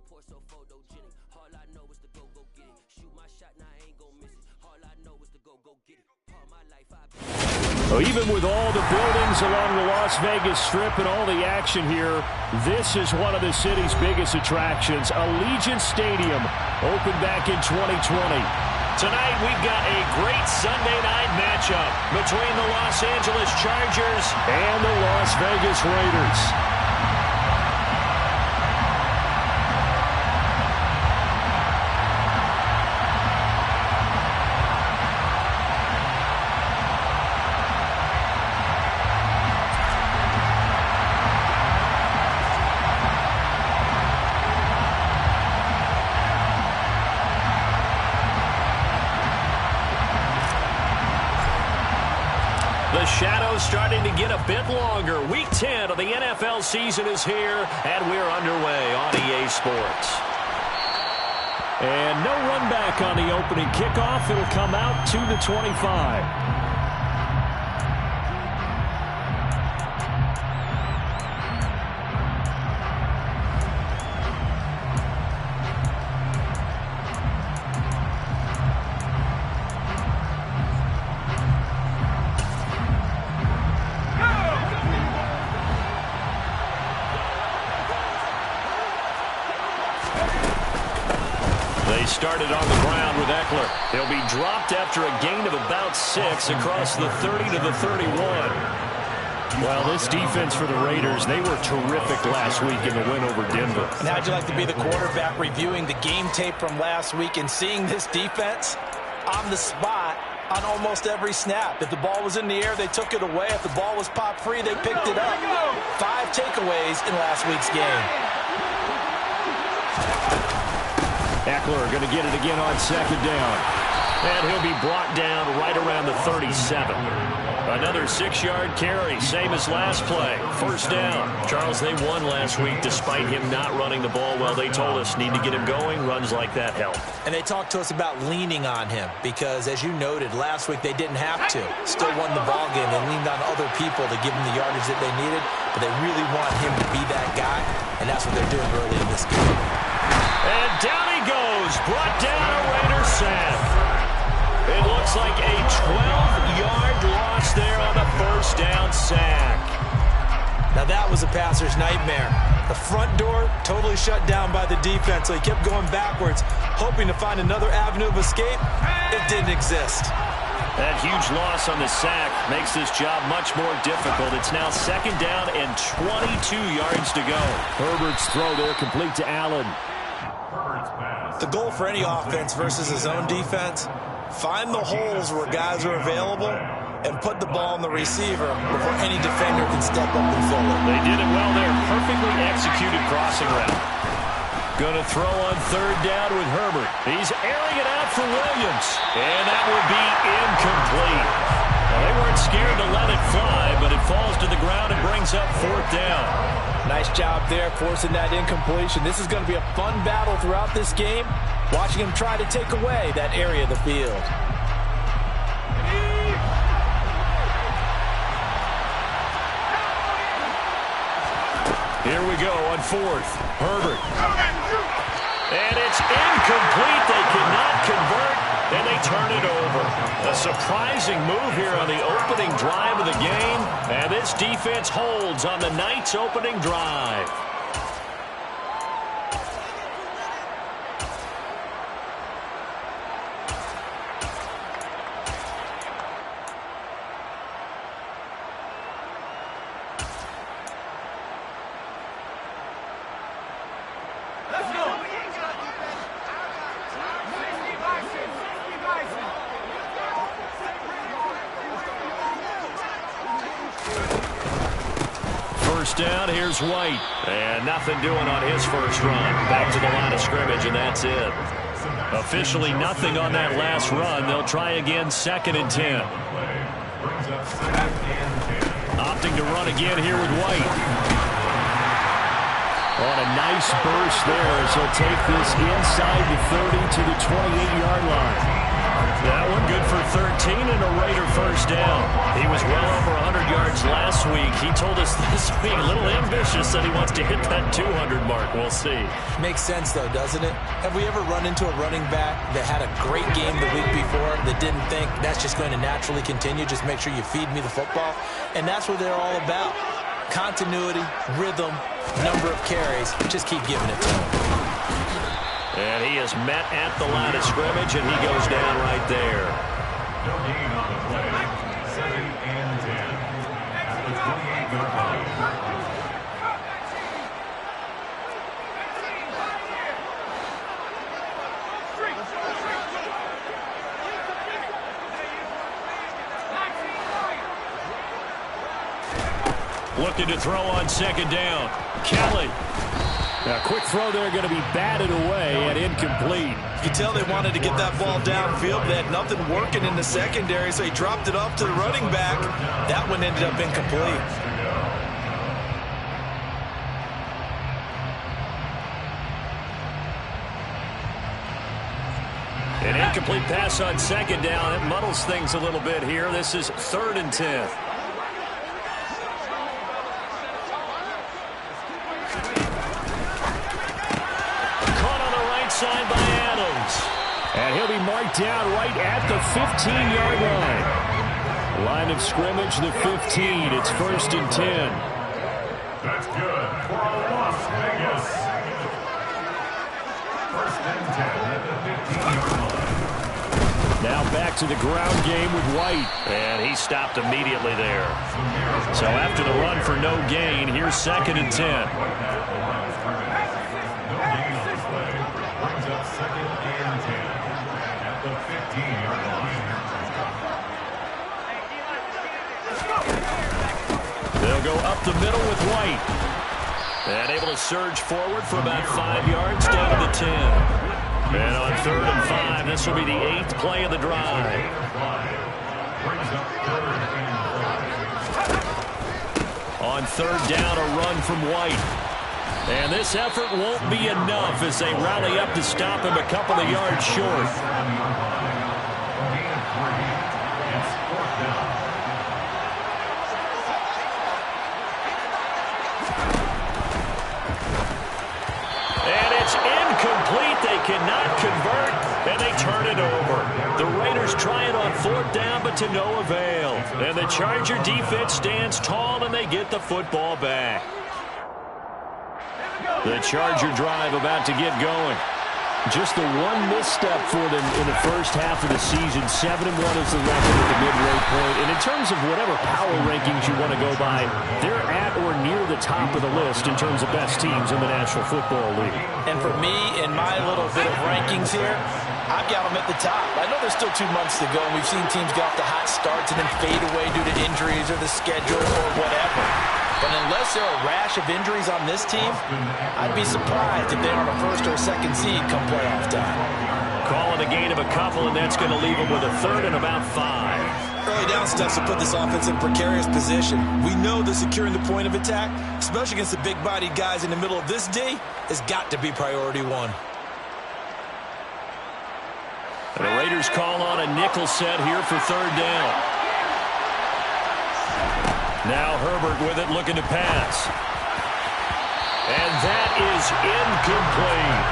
report so photogenic. All I know is to go get it. Shoot my shot, now I ain't gon' miss it. All I know is to go get it. All my life I've been... So even with all the buildings along the Las Vegas Strip and all the action here, this is one of the city's biggest attractions. Allegiant Stadium opened back in 2020. Tonight we've got a great Sunday night matchup between the Los Angeles Chargers and the Las Vegas Raiders. The shadow's starting to get a bit longer. Week 10 of the NFL season is here, and we're underway on EA Sports. And no run back on the opening kickoff. It'll come out to the 25. Started on the ground with Eckler. He'll be dropped after a gain of about 6 across the 30 to the 31. Well, this defense for the Raiders, they were terrific last week in the win over Denver. And how'd you like to be the quarterback reviewing the game tape from last week and seeing this defense on the spot on almost every snap? If the ball was in the air, they took it away. If the ball was pop free, they picked it up. 5 takeaways in last week's game. Eckler going to get it again on second down. And he'll be brought down right around the 37. Another 6-yard carry, same as last play. First down. Charles, they won last week despite him not running the ball well. They told us need to get him going. Runs like that help. And they talked to us about leaning on him because, as you noted, last week they didn't have to. Still won the ball game. They leaned on other people to give them the yardage that they needed, but they really want him to be that guy, and that's what they're doing early in this game. And down he goes, brought down a Raider sack. It looks like a 12-yard loss there on the first down sack. Now that was a passer's nightmare. The front door totally shut down by the defense, so he kept going backwards, hoping to find another avenue of escape. It didn't exist. That huge loss on the sack makes this job much more difficult. It's now second down and 22 yards to go. Herbert's throw there complete to Allen. The goal for any offense versus his own defense, find the holes where guys are available and put the ball on the receiver before any defender can step up and fill it. They did it well there. Perfectly executed crossing route. Going to throw on third down with Herbert. He's airing it out for Williams. And that will be incomplete. Now, they weren't scared to let it fly, but it falls to the ground and brings up fourth down. Nice job there forcing that incompletion. This is going to be a fun battle throughout this game, watching him try to take away that area of the field. Here we go on fourth. Herbert. And it's incomplete. They cannot convert, and they turn it over. A surprising move here on the opening drive of the game, and this defense holds on the night's opening drive. Down, here's White. And nothing doing on his first run. Back to the line of scrimmage, and that's it. Officially nothing on that last run. They'll try again, 2nd and 10. Opting to run again here with White. On a nice burst there as he'll take this inside the 30 to the 28-yard line. That one good for 13 and a Raider first down. He was well over 100 yards last week. He told us this week, a little ambitious, that he wants to hit that 200 mark. We'll see. Makes sense, though, doesn't it? Have we ever run into a running back that had a great game the week before that didn't think that's just going to naturally continue? Just make sure you feed me the football. And that's what they're all about. Continuity, rhythm, number of carries. Just keep giving it to him. And he is met at the line of scrimmage, and he goes down right there. No gain on the play. 2nd and 10. At the 28-yard line. Looking to throw on 2nd down. Kelly. A quick throw there going to be batted away and incomplete. You could tell they wanted to get that ball downfield. They had nothing working in the secondary, so he dropped it off to the running back. That one ended up incomplete. An incomplete pass on 2nd down. It muddles things a little bit here. This is 3rd and 10. Side by Adams. And he'll be marked down right at the 15-yard line. Line of scrimmage, the 15. It's 1st and 10. That's good for Las Vegas. 1st and 10 at the 15-yard line. Now back to the ground game with White. And he stopped immediately there. So after the run for no gain, here's 2nd and 10. They'll go up the middle with White. And able to surge forward for about 5 yards down to the 10. And on 3rd and 5, this will be the 8th play of the drive. On 3rd down, a run from White. And this effort won't be enough as they rally up to stop him a couple of yards short. Incomplete. They cannot convert, and they turn it over. The Raiders try it on 4th down, but to no avail. And the Charger defense stands tall, and they get the football back. The Charger drive about to get going. Just the one misstep for them in the first half of the season. 7-1 is the record at the midway point. And in terms of whatever power rankings you want to go by, they're at or near the top of the list in terms of best teams in the National Football League. And for me, in my little bit of rankings here, I've got them at the top. I know there's still 2 months to go, and we've seen teams get off to hot starts and then fade away due to injuries or the schedule or whatever. But unless there are a rash of injuries on this team, I'd be surprised if they aren't a 1st or 2nd seed come playoff time. Calling a gain of a couple, and that's going to leave them with a 3rd and about 5. Early down steps to put this offense in precarious position. We know that securing the point of attack, especially against the big-bodied guys in the middle of this D, has got to be priority 1. And the Raiders call on a nickel set here for 3rd down. Now Herbert with it, looking to pass. And that is incomplete.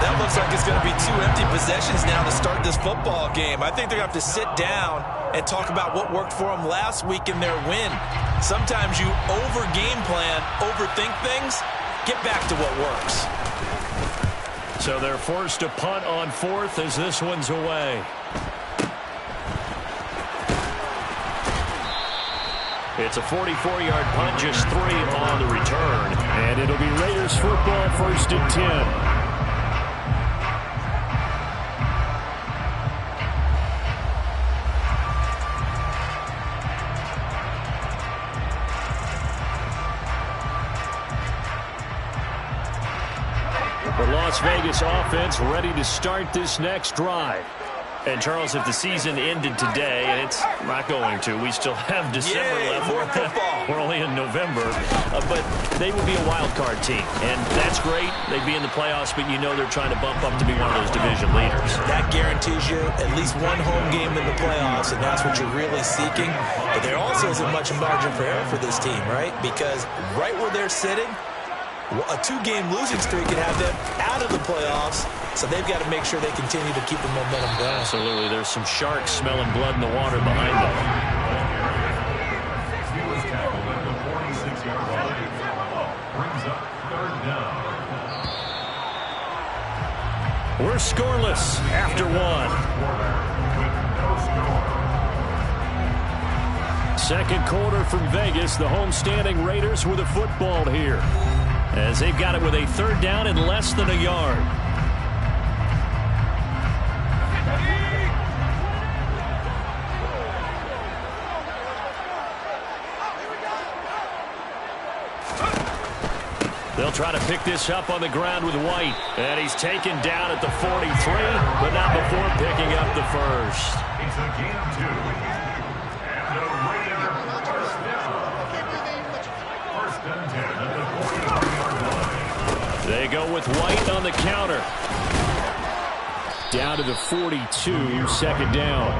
That looks like it's going to be 2 empty possessions now to start this football game. I think they're going to have to sit down and talk about what worked for them last week in their win. Sometimes you over-game plan, overthink things, get back to what works. So they're forced to punt on 4th as this one's away. It's a 44-yard punt, just 3 on the return. And it'll be Raiders football, 1st and 10. The Las Vegas offense ready to start this next drive. And, Charles, if the season ended today, and it's not going to, we still have December left. More football. We're only in November. But they would be a wild card team. And that's great. They'd be in the playoffs, but you know they're trying to bump up to be one of those division leaders. That guarantees you at least one home game in the playoffs, and that's what you're really seeking. But there also isn't much margin for error for this team, right? Because right where they're sitting, a 2-game losing streak could have them out of the playoffs. So they've got to make sure they continue to keep the momentum going. Absolutely. There's some sharks smelling blood in the water behind them. He was tackled at the 46-yard line. Brings up 3rd down. We're scoreless after 1. Second quarter from Vegas. The homestanding Raiders with the football here, as they've got it with a 3rd down and less than a yard. They'll try to pick this up on the ground with White. And he's taken down at the 43, but not before picking up the first. It's a gain of 2. And a Raider first down. 1st and 10 at the 43-yard line. They go with White on the counter. Down to the 42, 2nd down.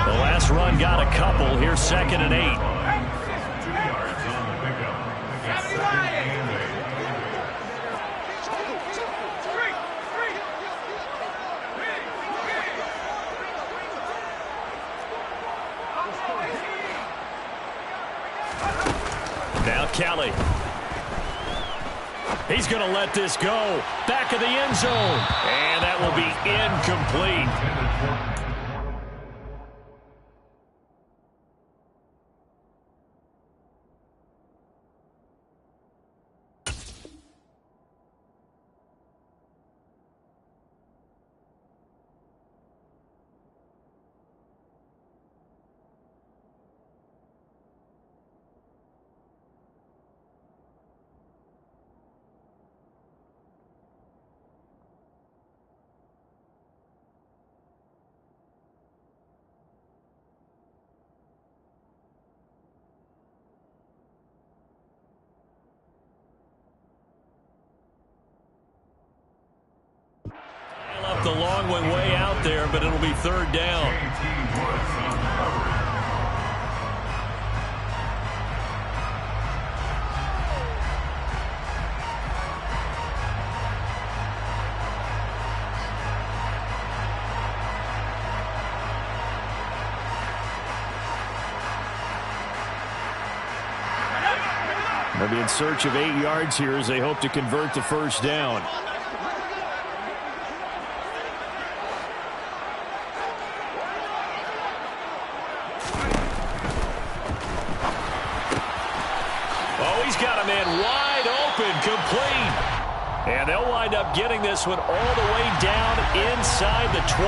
The last run got a couple. Here's 2nd and 8. 2 yards on the pickup. It's 2nd and 8. Now Kelly. He's going to let this go. Back of the end zone. And that will be incomplete. Up the long one way out there, but it'll be 3rd down. They'll be in search of 8 yards here as they hope to convert the 1st down. Complete. And they'll wind up getting this one all the way down inside the 20.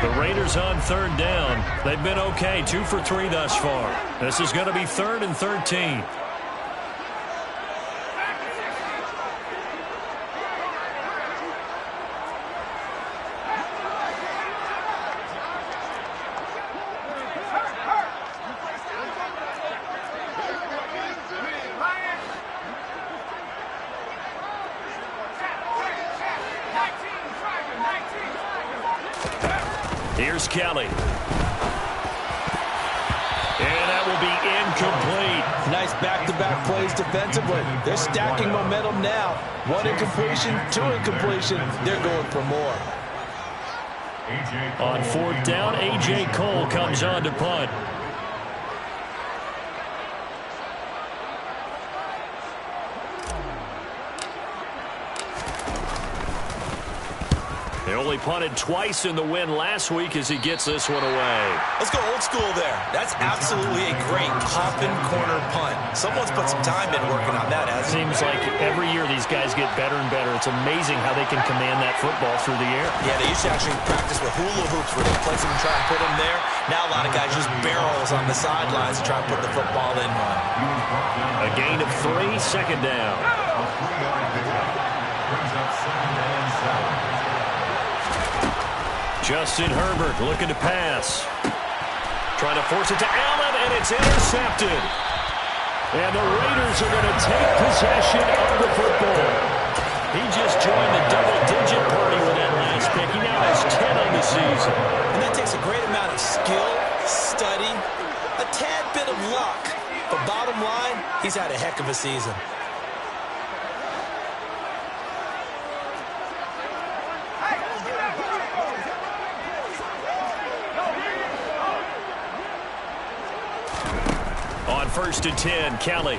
The Raiders on 3rd down. They've been okay, 2 for 3 thus far. This is going to be 3rd and 13. Here's Kelly. And that will be incomplete. Nice back-to-back plays defensively. They're stacking momentum now. 1 incompletion, 2 incompletion. They're going for more. On 4th down, A.J. Cole comes on to punt. They only punted twice in the win last week as he gets this one away. Let's go old school there. That's absolutely a great coffin corner punt. Someone's put some time in working on that, hasn't it? Seems like every year these guys get better and better. It's amazing how they can command that football through the air. Yeah, they used to actually practice with hula hoops where they place them and try and put them there. Now a lot of guys use barrels on the sidelines to try and put the football in. A gain of 3, second down. A 3-yard pickup. Brings up 2nd and 7. Justin Herbert looking to pass. Trying to force it to Allen, and it's intercepted. And the Raiders are going to take possession of the football. He just joined the double-digit party with that last pick. He now has 10 on the season. And that takes a great amount of skill, study, a tad bit of luck. But bottom line, he's had a heck of a season. On 1st and 10, Kelly.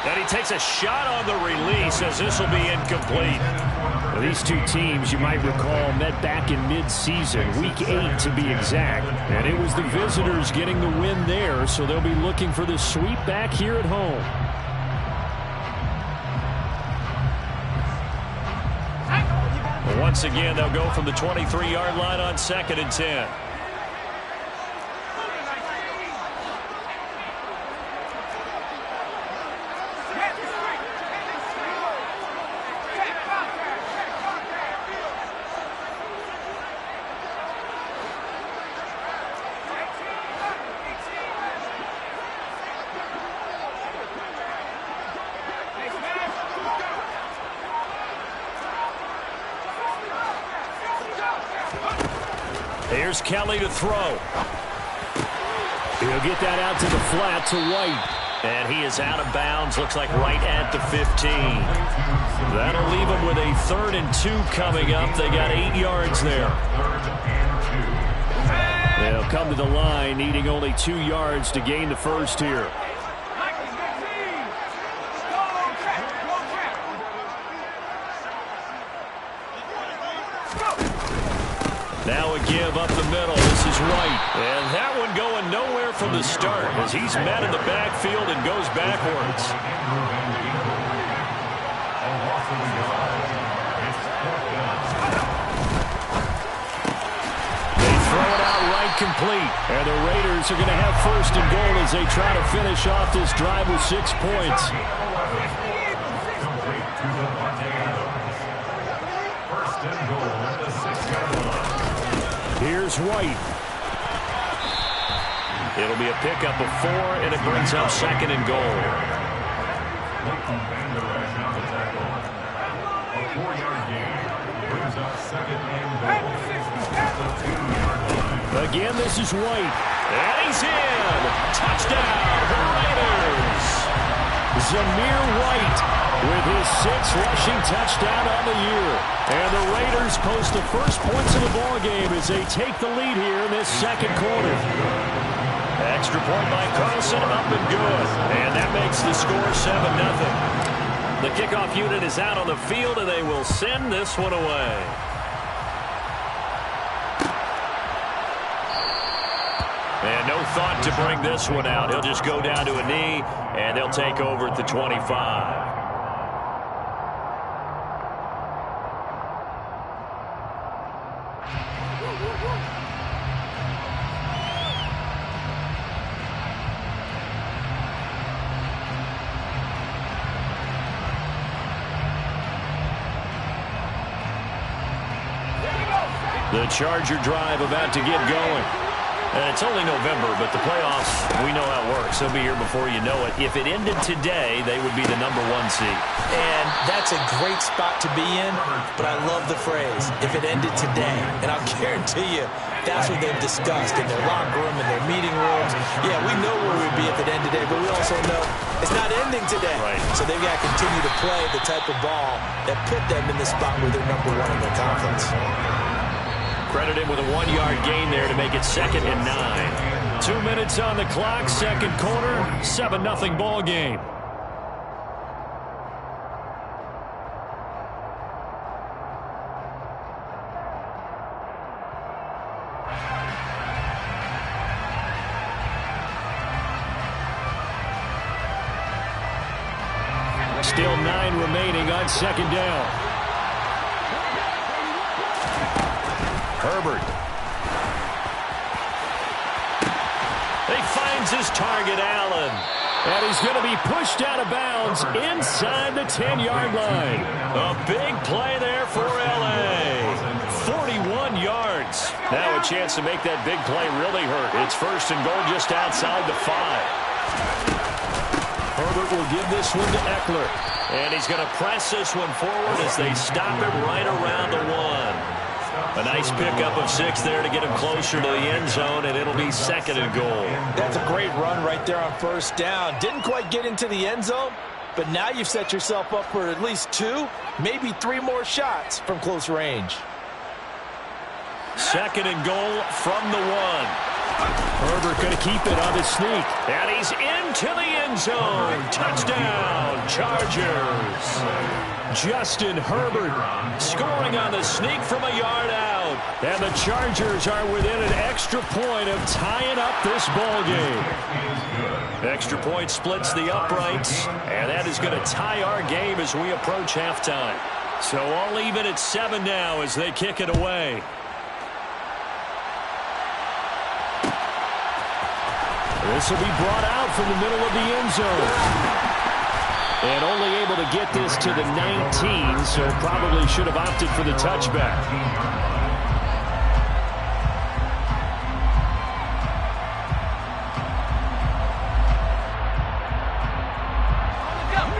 And he takes a shot on the release as this will be incomplete. Now, these two teams, you might recall, met back in mid-season, Week 8 to be exact. And it was the visitors getting the win there, so they'll be looking for the sweep back here at home. But once again, they'll go from the 23-yard line on 2nd and 10. Here's Kelly to throw. He'll get that out to the flat to White. And he is out of bounds, looks like right at the 15. That'll leave him with a 3rd and 2 coming up. They got 8 yards there. 3rd and 2. They'll come to the line, needing only 2 yards to gain the first here. Now a give up the middle. This is White. And that one going nowhere from the start as he's met in the backfield and goes backwards. They throw it out right complete. And the Raiders are going to have 1st and goal as they try to finish off this drive with 6 points. Complete to the First and goal at the 6-yard line. Here's White. It'll be a pickup of 4, and it brings up 2nd and goal. Leighton Vander Esch on the tackle. A 4-yard gain. Brings up 2nd and goal at the 2-yard line. Again, this is White. And he's in. Touchdown, the Raiders. Zamir White with his 6th rushing touchdown on the year. And the Raiders post the first points of the ball game as they take the lead here in this 2nd quarter. Extra point by Carlson, up and good. And that makes the score 7-0. The kickoff unit is out on the field, and they will send this one away. And no thought to bring this one out. He'll just go down to a knee, and they'll take over at the 25. The Charger drive about to get going. And it's only November, but the playoffs, we know how it works. They'll be here before you know it. If it ended today, they would be the #1 seed. And that's a great spot to be in, but I love the phrase, if it ended today. And I'll guarantee you, that's what they've discussed in their locker room, in their meeting rooms. Yeah, we know where we'd be if it ended today, but we also know it's not ending today. Right. So they've got to continue to play the type of ball that put them in the spot where they're #1 in their conference. Credit him with a 1-yard gain there to make it 2nd and 9. 2 minutes on the clock, 2nd quarter, 7-0 ball game. Still 9 remaining on second down. Herbert. He finds his target, Allen. And he's going to be pushed out of bounds inside the 10-yard line. A big play there for L.A. 41 yards. Now a chance to make that big play really hurt. It's first and goal just outside the 5. Herbert will give this one to Eckler. And he's going to press this one forward as they stop him right around the 1. A nice pickup of 6 there to get him closer to the end zone, and it'll be second and goal. That's a great run right there on first down. Didn't quite get into the end zone, but now you've set yourself up for at least 2, maybe 3 more shots from close range. Second and goal from the 1. Herbert going to keep it on the sneak. And he's into the end zone. Touchdown, Chargers. Justin Herbert scoring on the sneak from a yard out. And the Chargers are within an extra point of tying up this ball game. Extra point splits the uprights. And that is going to tie our game as we approach halftime. So all even at 7 now as they kick it away. This will be brought out from the middle of the end zone. And only able to get this to the 19, so probably should have opted for the touchback.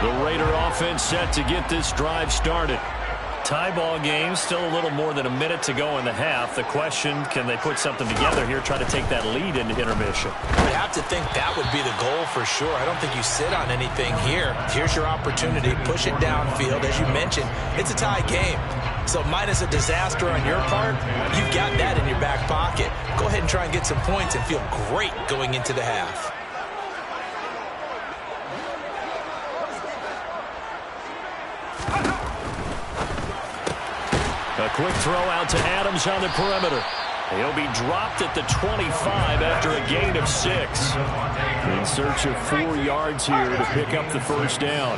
The Raider offense set to get this drive started. Tie ball game, still a little more than a minute to go in the half. The question, can they put something together here, try to take that lead into intermission? You have to think that would be the goal for sure. I don't think you sit on anything here. Here's your opportunity. Push it downfield. As you mentioned, it's a tie game. So minus a disaster on your part, you've got that in your back pocket. Go ahead and try and get some points and feel great going into the half. A quick throw out to Adams on the perimeter. He'll be dropped at the 25 after a gain of 6. In search of 4 yards here to pick up the first down.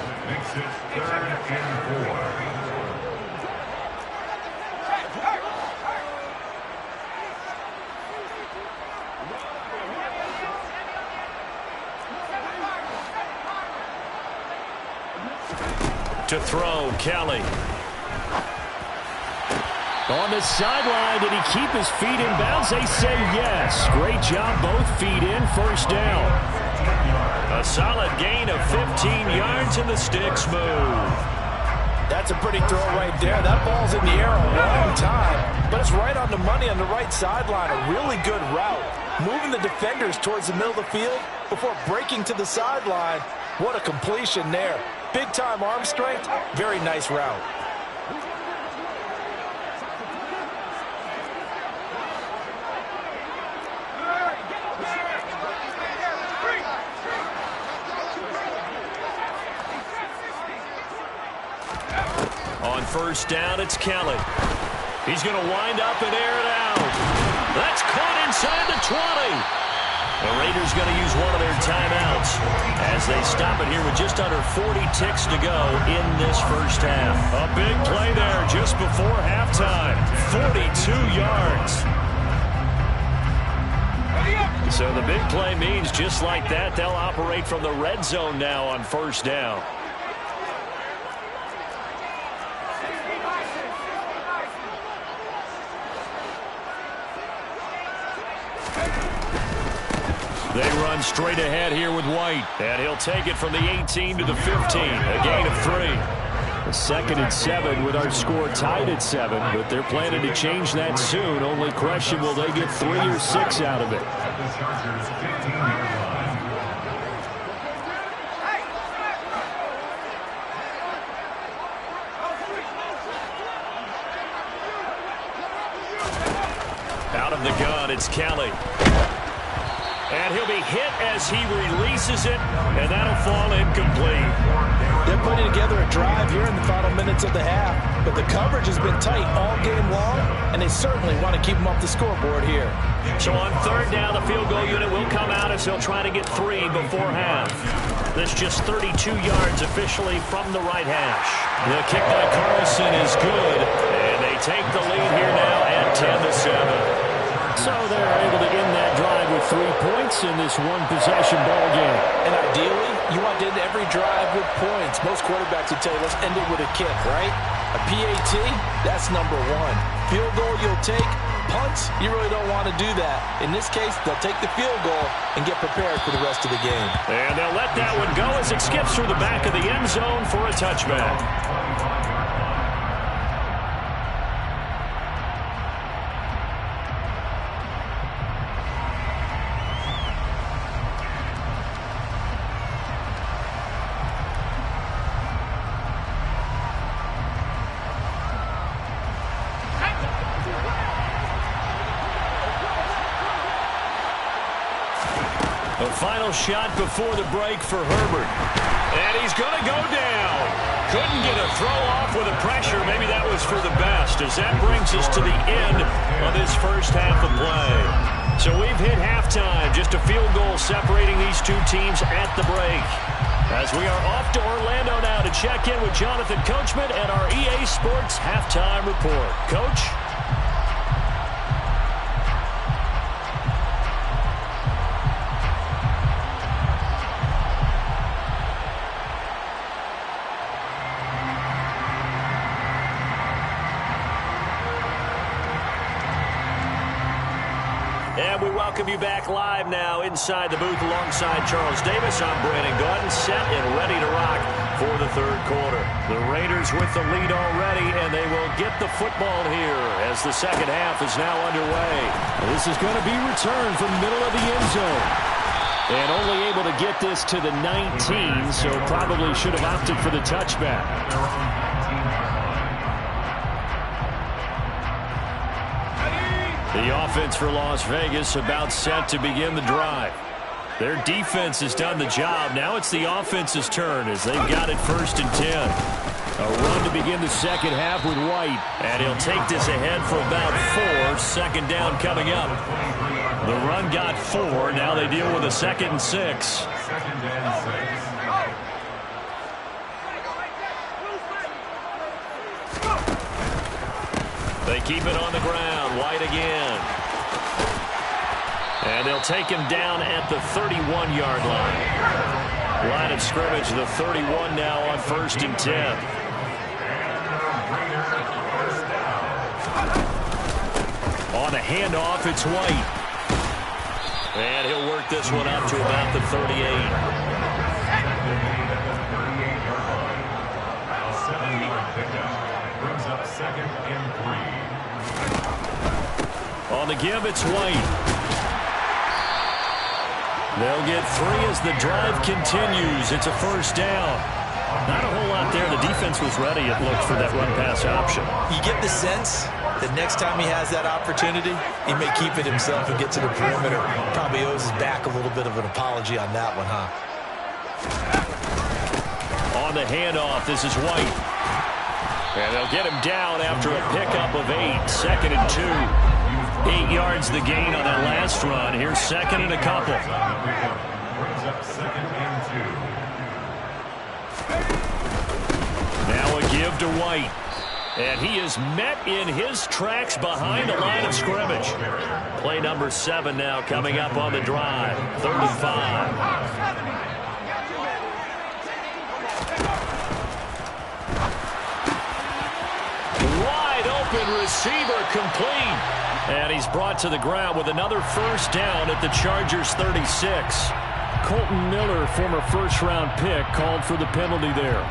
To throw, Kelly. On the sideline, did he keep his feet in bounds? They say yes. Great job, both feet in, first down. A solid gain of 15 yards and the sticks move. That's a pretty throw right there. That ball's in the air a long time, but it's right on the money on the right sideline. A really good route. Moving the defenders towards the middle of the field before breaking to the sideline. What a completion there. Big-time arm strength. Very nice route. On first down, it's Kelly. He's going to wind up and air it out. That's caught inside the 20. The Raiders going to use one of their timeouts as they stop it here with just under 40 ticks to go in this first half. A big play there just before halftime. 42 yards. So the big play means just like that, they'll operate from the red zone now on first down. They run straight ahead here with White. And he'll take it from the 18 to the 15. A gain of 3. A second and 7 with our score tied at 7. But they're planning to change that soon. Only question, will they get 3 or 6 out of it? Out of the gun, it's Kelly. And he'll be hit as he releases it, and that'll fall incomplete. They're putting together a drive here in the final minutes of the half, but the coverage has been tight all game long, and they certainly want to keep them off the scoreboard here. So on third down, the field goal unit will come out as they'll try to get 3 before half. This just 32 yards officially from the right hash. The kick by Carlson is good, and they take the lead here now at 10-7. So they're able to end that drive with 3 points in this one-possession ball game. And ideally, you want to end every drive with points. Most quarterbacks would tell you, let's end it with a kick, right? A PAT, that's number one. Field goal you'll take. Punts, you really don't want to do that. In this case, they'll take the field goal and get prepared for the rest of the game. And they'll let that one go as it skips through the back of the end zone for a touchback. The final shot before the break for Herbert. And he's going to go down. Couldn't get a throw off with the pressure. Maybe that was for the best, as that brings us to the end of this first half of play. So we've hit halftime. Just a field goal separating these two teams at the break. As we are off to Orlando now to check in with Jonathan Coachman and our EA Sports Halftime Report. Coach? And we welcome you back live now inside the booth alongside Charles Davis. I'm Brandon Gaudin, set and ready to rock for the third quarter. The Raiders with the lead already, and they will get the football here as the second half is now underway. This is going to be returned from the middle of the end zone. And only able to get this to the 19, so probably should have opted for the touchback. The offense for Las Vegas about set to begin the drive. Their defense has done the job. Now it's the offense's turn as they've got it 1st and 10. A run to begin the second half with White. And he'll take this ahead for about 4. Second down coming up. The run got 4. Now they deal with a 2nd and 6. Second and 6. They keep it on the ground. White again. And they'll take him down at the 31-yard line. Line of scrimmage, the 31 now on 1st and 10. On the handoff, it's White. And he'll work this one up to about the 38. On the give, it's White. They'll get 3 as the drive continues. It's a 1st down. Not a whole lot there. The defense was ready, it looked, for that run-pass option. You get the sense that next time he has that opportunity, he may keep it himself and get to the perimeter. Probably owes his back a little bit of an apology on that one, huh? On the handoff, this is White. And they'll get him down after a pickup of 8. 2nd and 2. 8 yards the gain on that last run. Here's 2nd and a couple. Brings up 2nd and 2. Now a give to White. And he is met in his tracks behind the line of scrimmage. Play number 7 now coming up on the drive. 3rd and 5. Receiver complete. And he's brought to the ground with another 1st down at the Chargers' 36. Colton Miller, former first-round pick, called for the penalty there.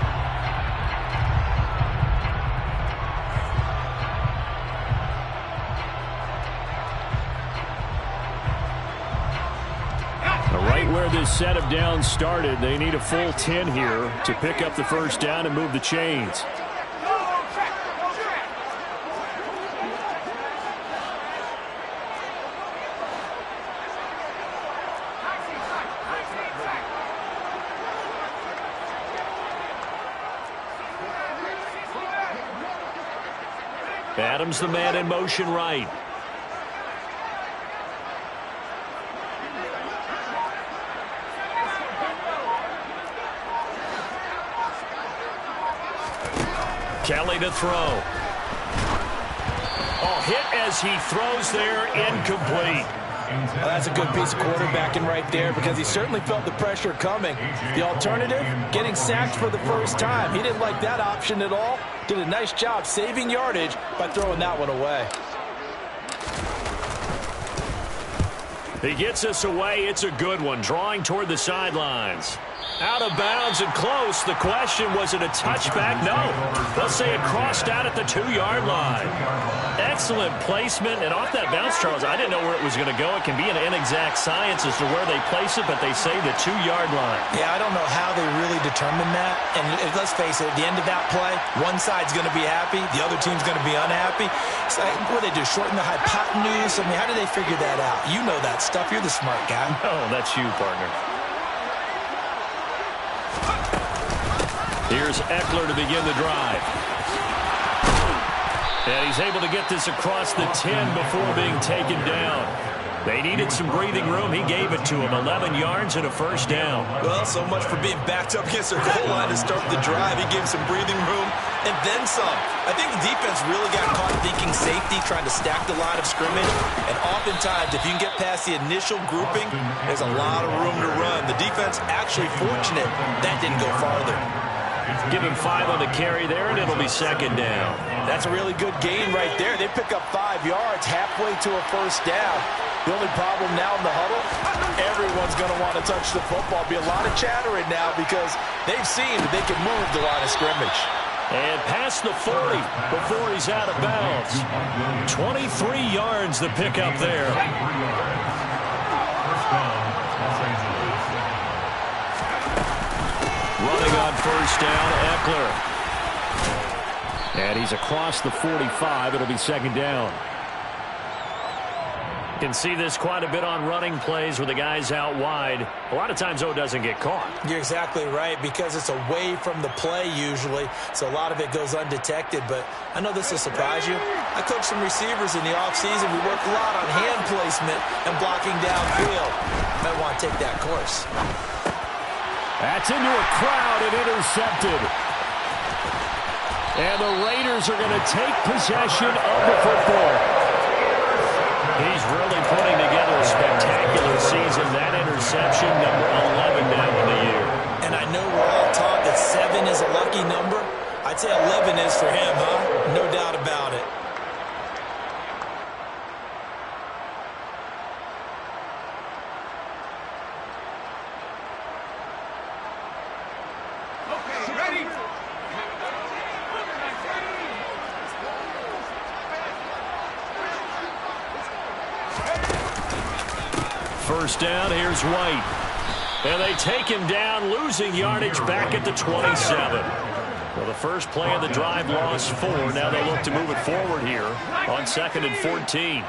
Right where this set of downs started, they need a full 10 here to pick up the 1st down and move the chains. Adams, the man in motion right. Kelly to throw. Oh, hit as he throws there, incomplete. Well, that's a good piece of quarterbacking right there because he certainly felt the pressure coming. The alternative, getting sacked for the first time. He didn't like that option at all. Did a nice job saving yardage by throwing that one away. He gets us away. It's a good one, drawing toward the sidelines. Out of bounds and close. The question, was it a touchback? No. They'll say it crossed out at the 2-yard line. Excellent placement. And off that bounce, Charles, I didn't know where it was going to go. It can be an inexact science as to where they place it, but they say the 2-yard line. Yeah, I don't know how they really determine that. And let's face it, at the end of that play, one side's going to be happy, the other team's going to be unhappy. So what do they do, shorten the hypotenuse? I mean, how do they figure that out? You know that stuff. You're the smart guy. Oh, that's you, partner. Here's Eckler to begin the drive. And he's able to get this across the 10 before being taken down. They needed some breathing room. He gave it to him. 11 yards and a first down. Well, so much for being backed up against their goal line to start the drive. He gave some breathing room and then some. I think the defense really got caught thinking safety, trying to stack the line of scrimmage. And oftentimes, if you can get past the initial grouping, there's a lot of room to run. The defense actually fortunate that didn't go farther. Give him 5 on the carry there, and it'll be second down. That's a really good gain right there. They pick up 5 yards halfway to a first down. The only problem now in the huddle, everyone's going to want to touch the football. Be a lot of chattering now because they've seen that they can move the line of scrimmage. And past the 40 before he's out of bounds. 23 yards the pickup there. Running on first down, Eckler. And he's across the 45. It'll be second down. Can see this quite a bit on running plays where the guy's out wide. A lot of times, though, it doesn't get caught. You're exactly right because it's away from the play usually, so a lot of it goes undetected. But I know this will surprise you. I coached some receivers in the offseason. We worked a lot on hand placement and blocking downfield. Might want to take that course. That's into a crowd and intercepted. And the Raiders are going to take possession of the football. He's really putting together a spectacular season. That interception, number 11 now in the year. And I know we're all taught that 7 is a lucky number. I'd say 11 is for him, huh? No doubt about it. First down, here's White. And they take him down, losing yardage back at the 27. Well, the first play of the drive lost 4. Now they look to move it forward here on 2nd and 14.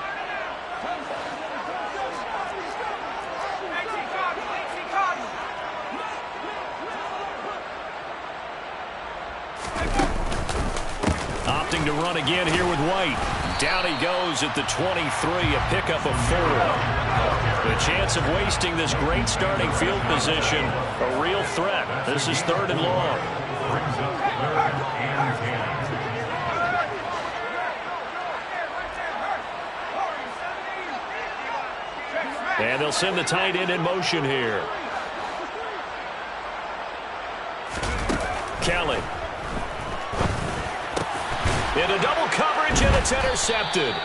Opting to run again here with White. Down he goes at the 23, a pickup of 4. The chance of wasting this great starting field position, a real threat. This is 3rd and long. And they'll send the tight end in motion here. Kelly. Into double coverage, and it's intercepted.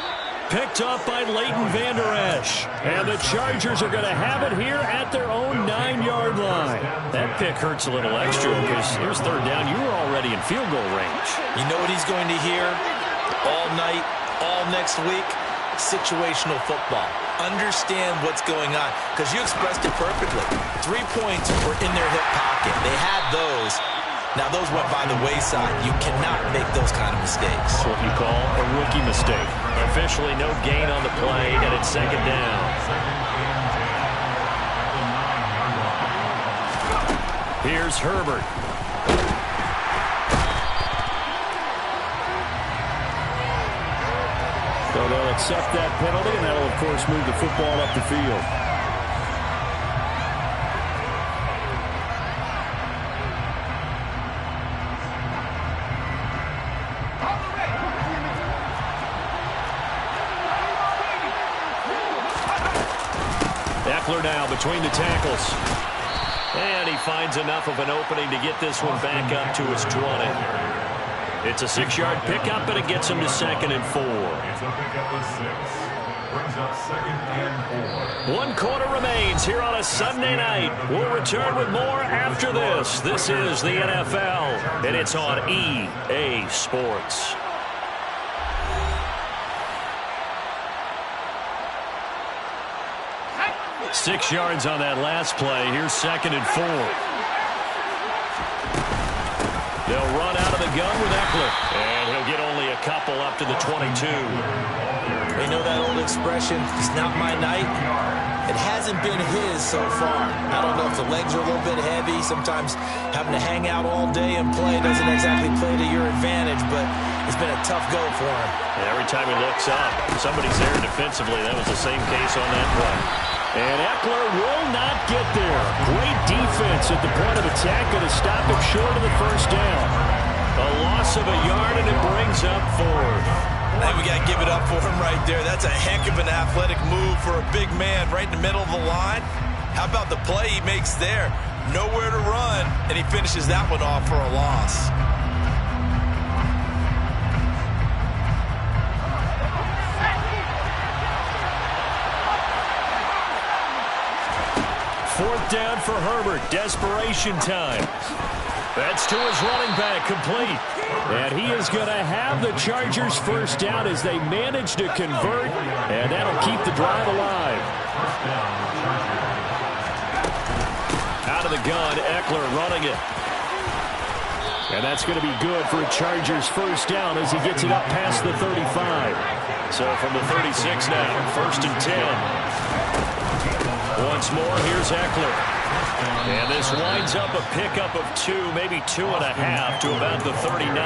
Picked up by Leighton Vander Esch. And the Chargers are going to have it here at their own 9-yard line. That pick hurts a little extra because here's 3rd down. You were already in field goal range. You know what he's going to hear all night, all next week? Situational football. Understand what's going on because you expressed it perfectly. 3 points were in their hip pocket. They had those. Now, those went by the wayside. You cannot make those kind of mistakes. That's what you call a rookie mistake. Officially no gain on the play, and it's 2nd down. Here's Herbert. So they'll accept that penalty, and that'll, of course, move the football up the field. Eckler now between the tackles. And he finds enough of an opening to get this one back up to his 20. It's a 6-yard pickup, and it gets him to 2nd and 4. It's a pickup of 6. Brings up 2nd and 4. 1 quarter remains here on a Sunday night. We'll return with more after this. This is the NFL, and it's on EA Sports. 6 yards on that last play. Here's 2nd and 4. They'll run out of the gun with Eckler. And he'll get only a couple up to the 22. They know that old expression, it's not my night. It hasn't been his so far. I don't know if the legs are a little bit heavy. Sometimes having to hang out all day and play doesn't exactly play to your advantage, but it's been a tough go for him. And every time he looks up, somebody's there defensively. That was the same case on that play. And Eckler will not get there. Great defense at the point of attack, going to stop him short of the first down. A loss of a yard, and it brings up 4th. Hey, we got to give it up for him right there. That's a heck of an athletic move for a big man right in the middle of the line. How about the play he makes there? Nowhere to run, and he finishes that one off for a loss. Fourth down for Herbert. Desperation time. That's to his running back, complete. And he is going to have the Chargers first down as they manage to convert, and that'll keep the drive alive. Out of the gun, Eckler running it. And that's going to be good for a Chargers first down as he gets it up past the 35. So from the 36 now, 1st and 10. Once more, here's Eckler. And this winds up a pickup of 2, maybe 2.5 to about the 39.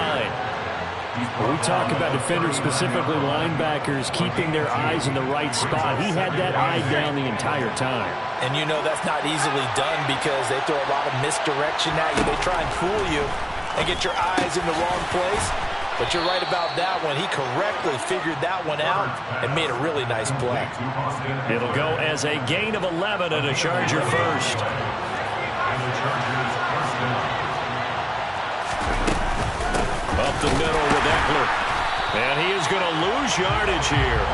When we talk about defenders, specifically linebackers, keeping their eyes in the right spot, he had that eye down the entire time. And you know that's not easily done because they throw a lot of misdirection at you. They try and fool you and get your eyes in the wrong place. But you're right about that one. He correctly figured that one out and made a really nice play. It'll go as a gain of 11 and a Charger first. Up the middle with Eckler. And he is going to lose yardage here.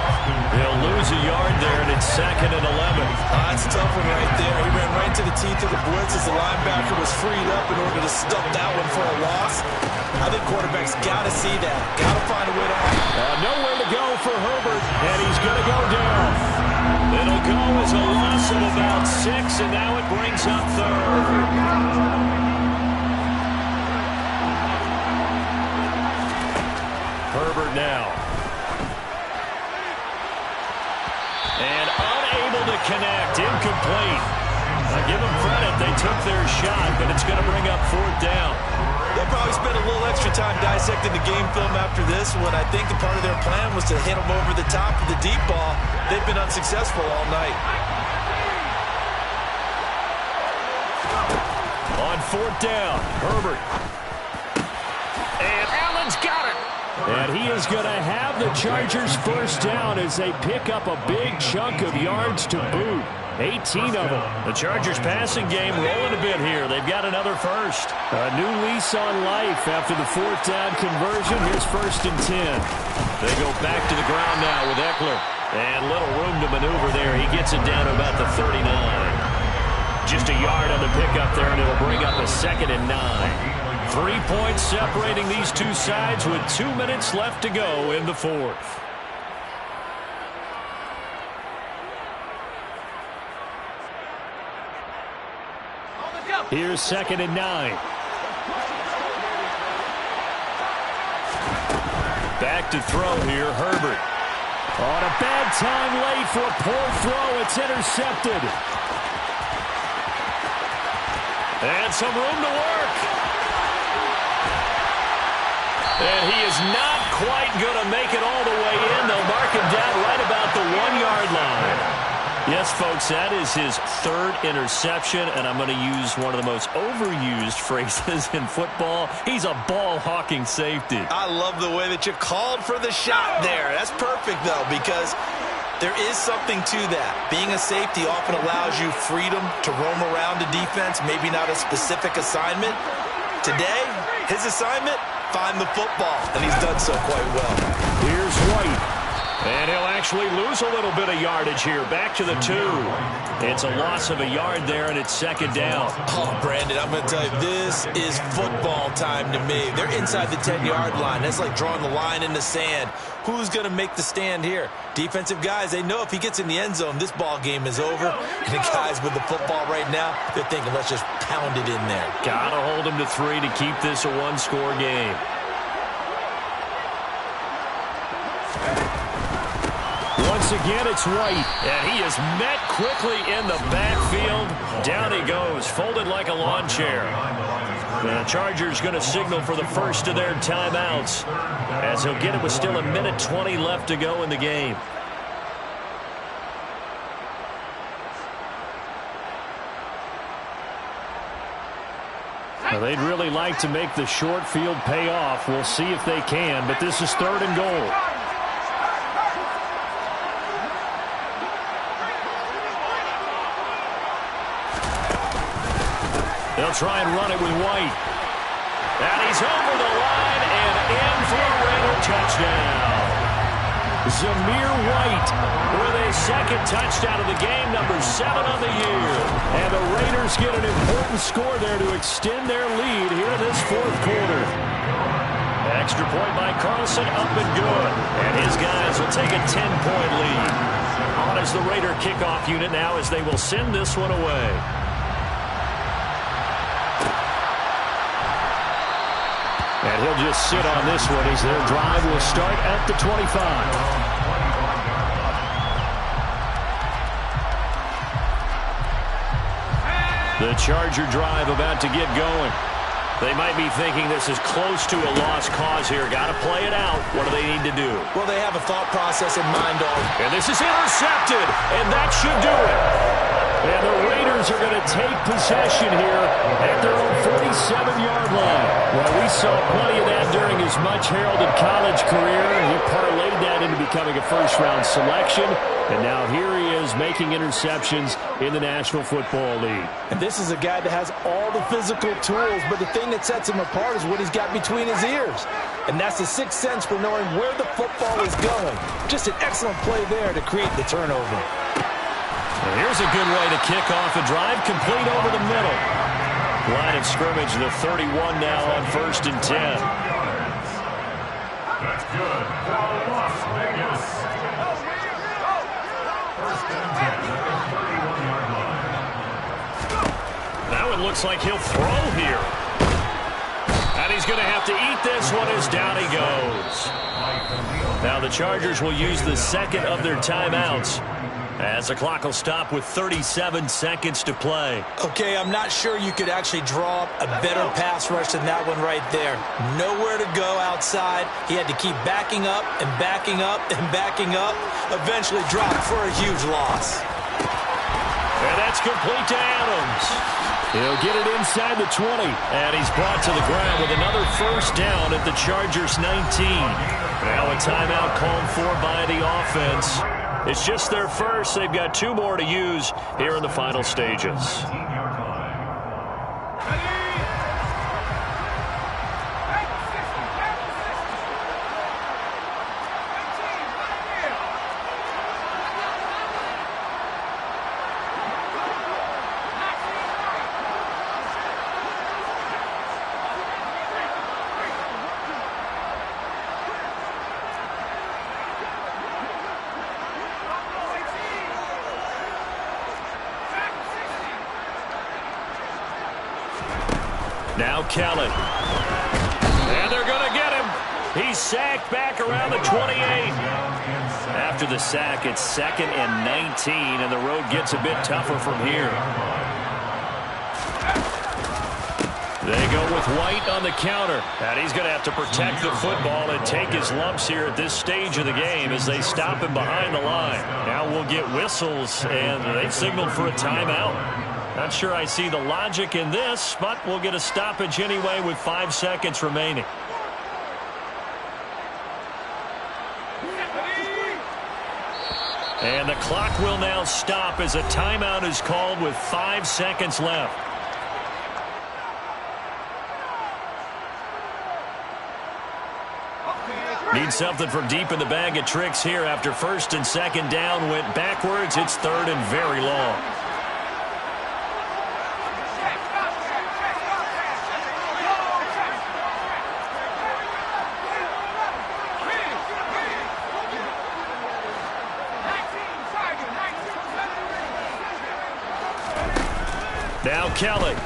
He'll lose a yard there, and it's 2nd and 11. That's a tough one right there. He ran right into the teeth of the blitz as the linebacker was freed up in order to stuff that one for a loss. I think quarterbacks got to see that. Got to find a way to... Nowhere to go for Herbert, and he's going to go down. It'll go as a loss of about 6, and now it brings up 3rd. Herbert now. And unable to connect. Incomplete. I give them credit. They took their shot, but it's going to bring up 4th down. They'll probably spend a little extra time dissecting the game film after this when I think the part of their plan was to hit them over the top of the deep ball. They've been unsuccessful all night. On 4th down, Herbert. And Allen's got it. And he is going to have the Chargers first down as they pick up a big chunk of yards to boot. 18 of them. The Chargers passing game rolling a bit here. They've got another first. A new lease on life after the 4th down conversion. Here's 1st and 10. They go back to the ground now with Eckler. And little room to maneuver there. He gets it down to about the 39. Just a yard on the pickup there, and it'll bring up a 2nd and 9. 3 points separating these two sides with 2 minutes left to go in the 4th. Here's 2nd and 9. Back to throw here, Herbert. On a bad time late for a poor throw. It's intercepted. And some room to work. And he is not quite going to make it all the way in. They'll mark him down right about the 1-yard line. Yes, folks, that is his 3rd interception, and I'm going to use one of the most overused phrases in football. He's a ball-hawking safety. I love the way that you called for the shot there. That's perfect, though, because There is something to that. Being a safety often allows you freedom to roam around the defense, maybe not a specific assignment. Today, his assignment, find the football, and he's done so quite well. Here's White. And he'll actually lose a little bit of yardage here. Back to the 2. It's a loss of a yard there, and it's second down. Oh, Brandon, I'm going to tell you, this is football time to me. They're inside the 10-yard line. That's like drawing the line in the sand. Who's going to make the stand here? Defensive guys, they know if he gets in the end zone, this ball game is over. And the guys with the football right now, they're thinking, let's just pound it in there. Got to hold him to 3 to keep this a one-score game. Once again, it's White, and he is met quickly in the backfield. Down he goes, folded like a lawn chair. The Chargers going to signal for the first of their timeouts, as he'll get it with still 1:20 left to go in the game. Now, they'd really like to make the short field pay off. We'll see if they can, but this is 3rd and goal. They'll try and run it with White. And he's over the line and in for a Raider touchdown. Zamir White with a second touchdown of the game, number 7 on the year. And the Raiders get an important score there to extend their lead here in this 4th quarter. Extra point by Carlson, up and good. And his guys will take a 10-point lead. On is the Raider kickoff unit now as they will send this one away. And he'll just sit on this one as their drive will start at the 25. The Charger drive about to get going. They might be thinking this is close to a lost cause here. Got to play it out. What do they need to do? Well, they have a thought process in mind, and this is intercepted, and that should do it. And the Raiders are going to take possession here at their own 47-yard line. Well, we saw plenty of that during his much-heralded college career. He parlayed that into becoming a first-round selection. And now here he is making interceptions in the National Football League. And this is a guy that has all the physical tools, but the thing that sets him apart is what he's got between his ears. And that's the sixth sense for knowing where the football is going. Just an excellent play there to create the turnover. And here's a good way to kick off a drive, complete over the middle. Line of scrimmage, the 31 now on 1st and 10. That's good. For Las Vegas. 1st and 10 at the 31-yard line. Now it looks like he'll throw here. And he's going to have to eat this one as down he goes. Now the Chargers will use the second of their timeouts, as the clock will stop with 37 seconds to play. Okay, I'm not sure you could actually draw up a better pass rush than that one right there. Nowhere to go outside. He had to keep backing up and backing up and backing up. Eventually dropped for a huge loss. And that's complete to Adams. He'll get it inside the 20. And he's brought to the ground with another first down at the Chargers 19. Now a timeout called for by the offense. It's just their first. They've got 2 more to use here in the final stages. Now Kelly. And they're going to get him. He's sacked back around the 28. After the sack, it's 2nd and 19, and the road gets a bit tougher from here. They go with White on the counter. And he's going to have to protect the football and take his lumps here at this stage of the game as they stop him behind the line. Now we'll get whistles, and they've signaled for a timeout. Not sure I see the logic in this, but we'll get a stoppage anyway with 5 seconds remaining. And the clock will now stop as a timeout is called with 5 seconds left. Need something from deep in the bag of tricks here after first and second down went backwards. It's third and very long. Now Kelly.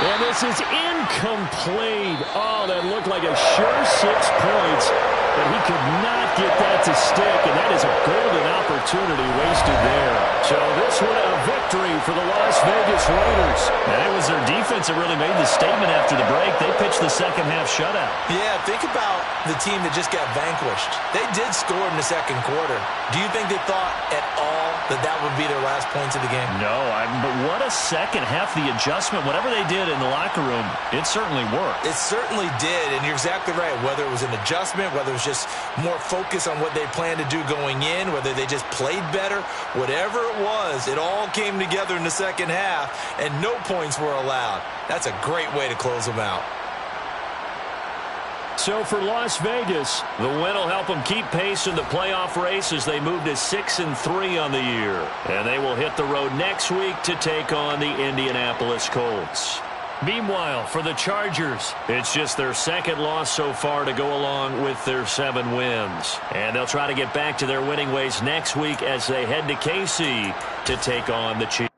And this is incomplete. Oh, that looked like a sure 6 points, but he could not get that to stick, and that is a golden opportunity wasted there. So this one a victory for the Las Vegas Raiders. And it was their defense that really made the statement after the break. They pitched the second half shutout. Yeah, think about the team that just got vanquished. They did score in the second quarter. Do you think they thought at all that that would be their last points of the game? No, but what a second half, the adjustment, whatever they did in the locker room, it certainly worked. It certainly did, and you're exactly right. Whether it was an adjustment, whether it was just more focus on what they planned to do going in, whether they just played better, whatever it was, it all came together in the second half, and no points were allowed. That's a great way to close them out. So for Las Vegas, the win will help them keep pace in the playoff race as they move to 6-3 on the year. And they will hit the road next week to take on the Indianapolis Colts. Meanwhile, for the Chargers, it's just their second loss so far to go along with their 7 wins. And they'll try to get back to their winning ways next week as they head to KC to take on the Chiefs.